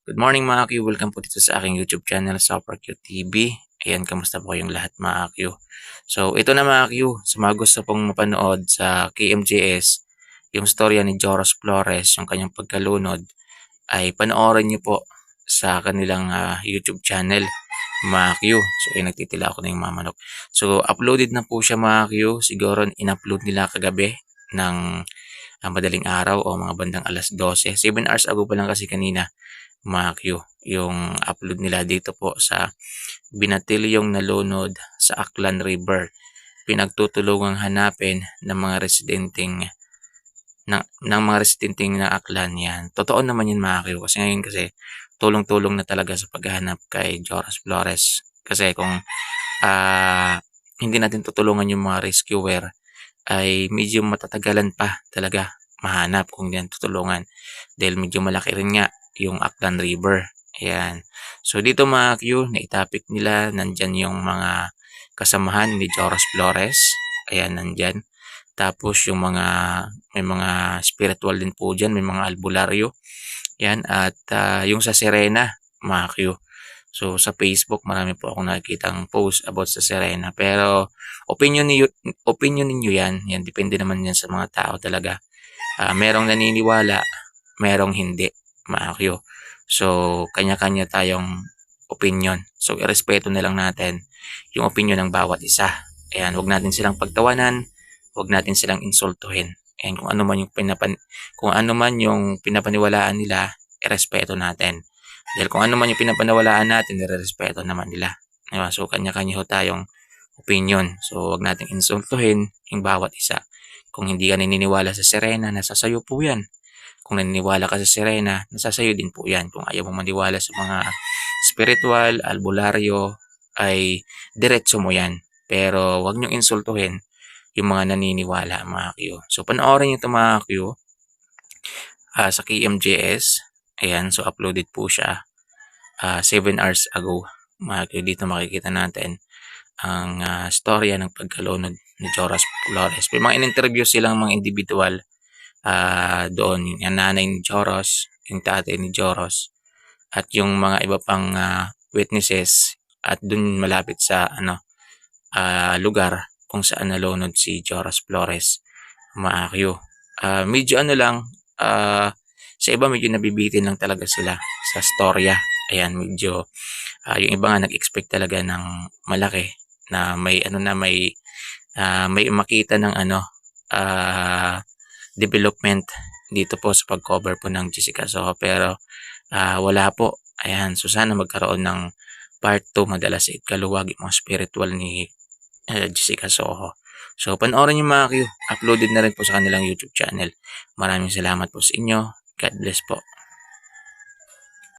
Good morning mga Q, welcome po dito sa aking YouTube channel, Super Q TV. Ayan, kamusta po kayong lahat mga Q? So ito na mga Q, sa mga gusto pong mapanood sa KMJS, yung storya ni Joros Flores, yung kanyang pagkalunod, ay panoorin niyo po sa kanilang YouTube channel mga Q. So ay nagtitila ako ng mga manok. So uploaded na po siya mga Q, siguro in-upload nila kagabi ng madaling araw o mga bandang alas 12. 7 hours ago pa lang kasi kanina mga Q, yung upload nila dito po sa binatilyong nalunod sa Aklan River. Pinagtutulungang hanapin ng mga residenteng na Aklan yan. Totoo naman yun mga Q, kasi ngayon kasi tulong-tulong na talaga sa paghahanap kay Joros Flores. Kasi kung hindi natin tutulungan yung mga rescuer, ay medyo matatagalan pa talaga mahanap kung hindi natin tutulungan. Dahil medyo malaki rin nga yung Aklan River. Ayan. So dito mga Q, naitapik nila, nandyan yung mga kasamahan ni Joros Flores. Ayan, nandyan. Tapos yung may mga spiritual din po dyan, may mga albularyo. Ayan, at yung sa Serena, mga Q. So sa Facebook, marami po akong nakikitang post about sa Serena. Pero opinion ninyo yan. Yan, depende naman yan sa mga tao talaga. Merong naniniwala, merong hindi, mga Q. So, kanya-kanya tayong opinion. So, irespeto na lang natin yung opinion ng bawat isa. Ayan, wag natin silang pagtawanan, wag natin silang insultuhin. Ayan, kung ano man yung pinapaniwalaan nila, irespeto natin. Dahil kung ano man yung pinapaniwalaan natin, irerespeto naman nila. Diba? So, kanya-kanya ho tayong opinion. So, wag nating insultuhin yung bawat isa. Kung hindi ka naniniwala sa Serena, nasa sayo po yan. Kung naniniwala ka sa Serena, nasa sayo din po yan. Kung ayaw mo maniwala sa mga spiritual, albularyo, ay diretso mo yan. Pero wag niyong insultuhin yung mga naniniwala mga Q. So panoorin niyo ito mga Q sa KMJS. Ayan, so uploaded po siya 7 hours ago. Mga Q, dito makikita natin ang storya ng pagkalunod ni Joros Flores. May mga in-interview silang mga individual doon, yung nanay ni Joros, yung tatay ni Joros, at yung mga iba pang witnesses, at dun malapit sa lugar kung saan nalunod si Joros Flores, mga Q. Medyo lang, sa iba medyo nabibitin lang talaga sila sa storya. Ayan, medyo yung iba nga nag-expect talaga ng malaki na may makita ng development dito po sa pag-cover po ng Jessica Soho, pero wala po. Ayan, so sana magkaroon ng part 2, madala sa ikaluwag yung mga spiritual ni Jessica Soho. So panoorin niyo mga Q, uploaded na rin po sa kanilang YouTube channel. Maraming salamat po sa inyo. God bless po.